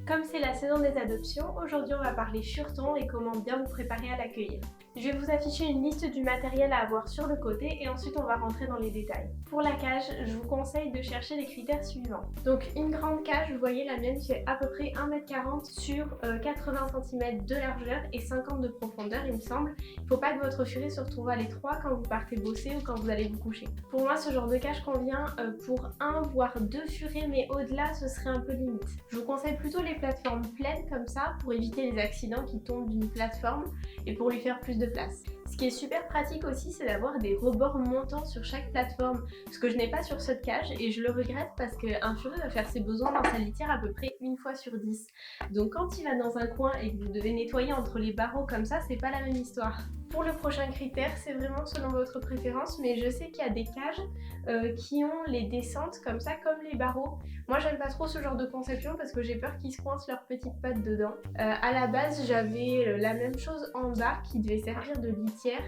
Comme c'est la saison des adoptions, aujourd'hui on va parler fureton et comment bien vous préparer à l'accueillir. Je vais vous afficher une liste du matériel à avoir sur le côté et ensuite on va rentrer dans les détails. Pour la cage, je vous conseille de chercher les critères suivants. Donc une grande cage, vous voyez la mienne fait à peu près 1m40 sur 80 cm de largeur et 50 de profondeur il me semble. Il ne faut pas que votre furet se retrouve à l'étroit quand vous partez bosser ou quand vous allez vous coucher. Pour moi ce genre de cage convient pour 1 voire 2 furets, mais au-delà ce serait un peu limite. Je vous conseille plutôt les plateformes pleines comme ça pour éviter les accidents qui tombent d'une plateforme et pour lui faire plus de place. Ce qui est super pratique aussi, c'est d'avoir des rebords montants sur chaque plateforme, ce que je n'ai pas sur cette cage et je le regrette parce qu'un furet va faire ses besoins dans sa litière à peu près 1 fois sur 10. Donc quand il va dans un coin et que vous devez nettoyer entre les barreaux comme ça, c'est pas la même histoire. Pour le prochain critère, c'est vraiment selon votre préférence, mais je sais qu'il y a des cages qui ont les descentes comme ça, comme les barreaux. Moi j'aime pas trop ce genre de conception parce que j'ai peur qu'ils se coincent leurs petites pattes dedans. À la base j'avais la même chose en bas qui devait servir de litière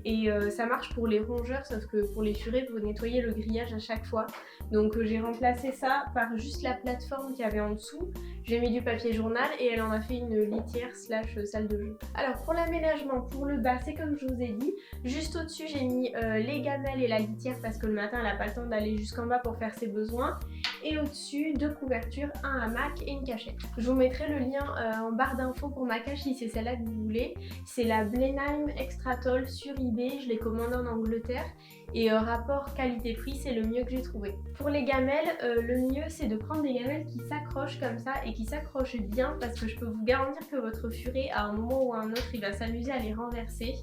et ça marche pour les rongeurs, sauf que pour les furets vous nettoyez le grillage à chaque fois. Donc j'ai remplacé ça par juste la plateforme qu'il y avait en dessous. J'ai mis du papier journal et elle en a fait une litière slash salle de jeu. Alors pour l'aménagement, pour le bas, c'est comme je vous ai dit. Juste au-dessus, j'ai mis les gamelles et la litière parce que le matin, elle n'a pas le temps d'aller jusqu'en bas pour faire ses besoins. Et au-dessus, 2 couvertures, un hamac et une cachette. Je vous mettrai le lien en barre d'infos pour ma cage si c'est celle-là que vous voulez. C'est la Blenheim Extra Tall sur eBay, je l'ai commandée en Angleterre. Et rapport qualité-prix, c'est le mieux que j'ai trouvé. Pour les gamelles, le mieux c'est de prendre des gamelles qui s'accrochent comme ça et qui s'accrochent bien parce que je peux vous garantir que votre furet, à un moment ou à un autre, il va s'amuser à les renverser.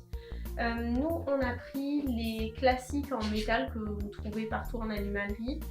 Nous, on a pris les classiques en métal que vous trouvez partout en animalerie.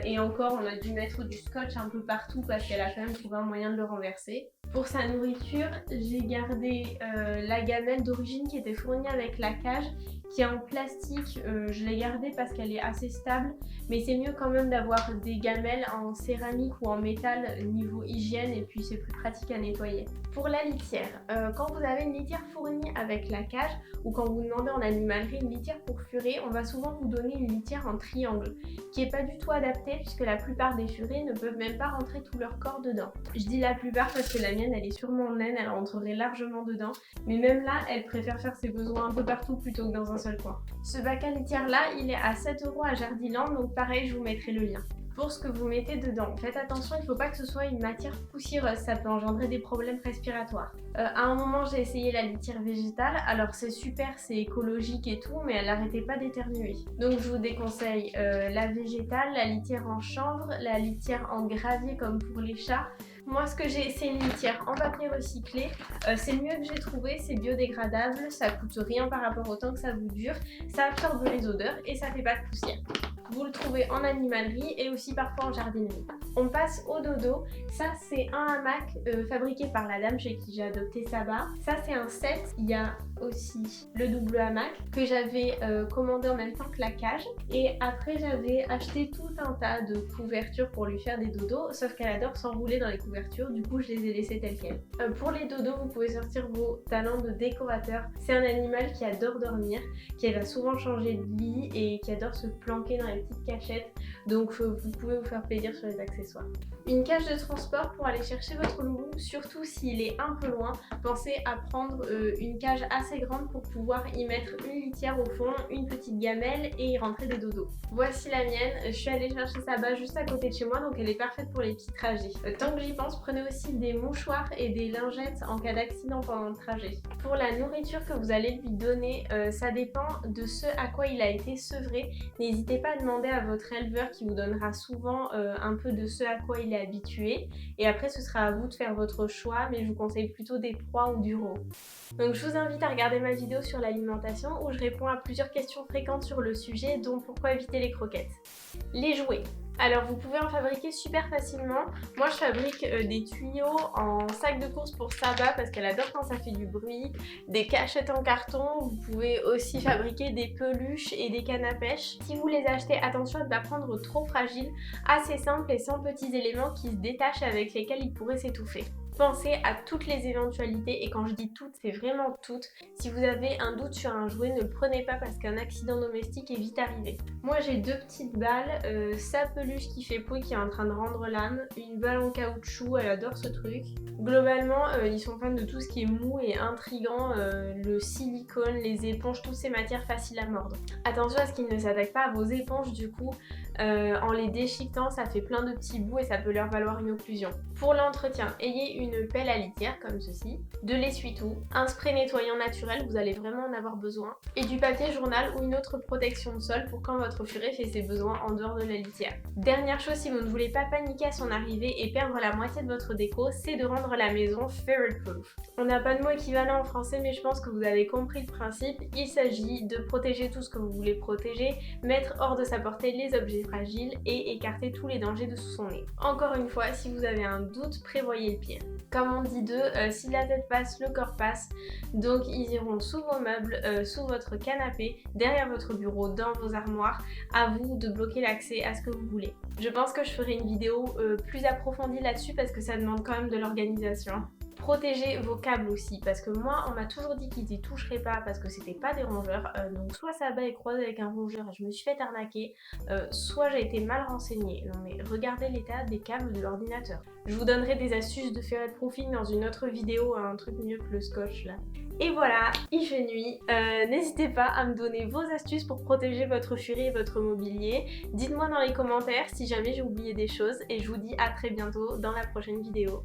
Et encore, on a dû mettre du scotch un peu partout parce qu'elle a quand même trouvé un moyen de le renverser. Pour sa nourriture, j'ai gardé la gamelle d'origine qui était fournie avec la cage, qui est en plastique. Je l'ai gardée parce qu'elle est assez stable, mais c'est mieux quand même d'avoir des gamelles en céramique ou en métal niveau hygiène et puis c'est plus pratique à nettoyer. Pour la litière, quand vous avez une litière fournie avec la cage ou quand vous demandez en animalerie une litière pour furet, on va souvent vous donner une litière en triangle qui n'est pas du tout adaptée puisque la plupart des furets ne peuvent même pas rentrer tout leur corps dedans. Je dis la plupart parce que la mienne elle est sûrement naine, elle rentrerait largement dedans, mais même là elle préfère faire ses besoins un peu partout plutôt que dans un seul coin. Ce bac à litière là il est à 7 € à Jardiland, donc pareil je vous mettrai le lien. Pour ce que vous mettez dedans, faites attention, il ne faut pas que ce soit une matière poussiéreuse, ça peut engendrer des problèmes respiratoires. À un moment j'ai essayé la litière végétale, alors c'est super, c'est écologique et tout, mais elle n'arrêtait pas d'éternuer. Donc je vous déconseille la végétale, la litière en chanvre, la litière en gravier comme pour les chats. Moi ce que j'ai, c'est une litière en papier recyclé, c'est le mieux que j'ai trouvé, c'est biodégradable, ça coûte rien par rapport au temps que ça vous dure, ça absorbe les odeurs et ça fait pas de poussière. Vous le trouvez en animalerie et aussi parfois en jardinerie. On passe au dodo. Ça c'est un hamac fabriqué par la dame chez qui j'ai adopté Saba. Ça c'est un set. Il y a aussi le double hamac que j'avais commandé en même temps que la cage. Et après j'avais acheté tout un tas de couvertures pour lui faire des dodos. Sauf qu'elle adore s'enrouler dans les couvertures. Du coup je les ai laissées telles quelles. Pour les dodos vous pouvez sortir vos talents de décorateur. C'est un animal qui adore dormir, qui va souvent changer de lit et qui adore se planquer dans les petites cachettes, donc vous pouvez vous faire plaisir sur les accessoires. Une cage de transport pour aller chercher votre loulou, surtout s'il est un peu loin, pensez à prendre une cage assez grande pour pouvoir y mettre une litière au fond, une petite gamelle et y rentrer des dodos. Voici la mienne, je suis allée chercher Saba juste à côté de chez moi, donc elle est parfaite pour les petits trajets. Tant que j'y pense, prenez aussi des mouchoirs et des lingettes en cas d'accident pendant le trajet. Pour la nourriture que vous allez lui donner, ça dépend de ce à quoi il a été sevré. N'hésitez pas à demander à votre éleveur qui vous donnera souvent un peu de ce à quoi il est habitué. Et après ce sera à vous de faire votre choix, mais je vous conseille plutôt des proies ou du raw. Donc je vous invite à regarder ma vidéo sur l'alimentation où je réponds à plusieurs questions fréquentes sur le sujet, dont pourquoi éviter les croquettes. Les jouets. Alors vous pouvez en fabriquer super facilement. Moi je fabrique des tuyaux en sac de course pour Saba parce qu'elle adore quand ça fait du bruit, des cachettes en carton. Vous pouvez aussi fabriquer des peluches et des cannes à pêche. Si vous les achetez, attention à ne pas prendre trop fragile, assez simple et sans petits éléments qui se détachent avec lesquels ils pourraient s'étouffer. Pensez à toutes les éventualités et quand je dis toutes, c'est vraiment toutes. Si vous avez un doute sur un jouet, ne le prenez pas parce qu'un accident domestique est vite arrivé. Moi j'ai deux petites balles, sa peluche qui fait peau qui est en train de rendre l'âme, une balle en caoutchouc, elle adore ce truc. Globalement, ils sont fans de tout ce qui est mou et intriguant, le silicone, les éponges, toutes ces matières faciles à mordre. Attention à ce qu'ils ne s'attaquent pas à vos éponges du coup, en les déchiquetant ça fait plein de petits bouts et ça peut leur valoir une occlusion. Pour l'entretien, ayez une pelle à litière comme ceci, de l'essuie-tout, un spray nettoyant naturel, vous allez vraiment en avoir besoin, et du papier journal ou une autre protection de sol pour quand votre furet fait ses besoins en dehors de la litière. Dernière chose, si vous ne voulez pas paniquer à son arrivée et perdre la moitié de votre déco, c'est de rendre la maison ferret proof. On n'a pas de mot équivalent en français mais je pense que vous avez compris le principe. Il s'agit de protéger tout ce que vous voulez protéger, mettre hors de sa portée les objets fragiles et écarter tous les dangers de sous son nez. Encore une fois, si vous avez un doute, prévoyez le pire. Comme on dit d'eux, si la tête passe, le corps passe. Donc ils iront sous vos meubles, sous votre canapé, derrière votre bureau, dans vos armoires. À vous de bloquer l'accès à ce que vous voulez. Je pense que je ferai une vidéo plus approfondie là-dessus parce que ça demande quand même de l'organisation. Protégez vos câbles aussi parce que moi on m'a toujours dit qu'ils y toucheraient pas parce que c'était pas des rongeurs, donc soit ça est croisé avec un rongeur et je me suis fait arnaquer, soit j'ai été mal renseignée. Non mais regardez l'état des câbles de l'ordinateur. Je vous donnerai des astuces de ferret proofing dans une autre vidéo, un truc mieux que le scotch là. Et voilà, il fait nuit. N'hésitez pas à me donner vos astuces pour protéger votre furet et votre mobilier. Dites-moi dans les commentaires si jamais j'ai oublié des choses et je vous dis à très bientôt dans la prochaine vidéo.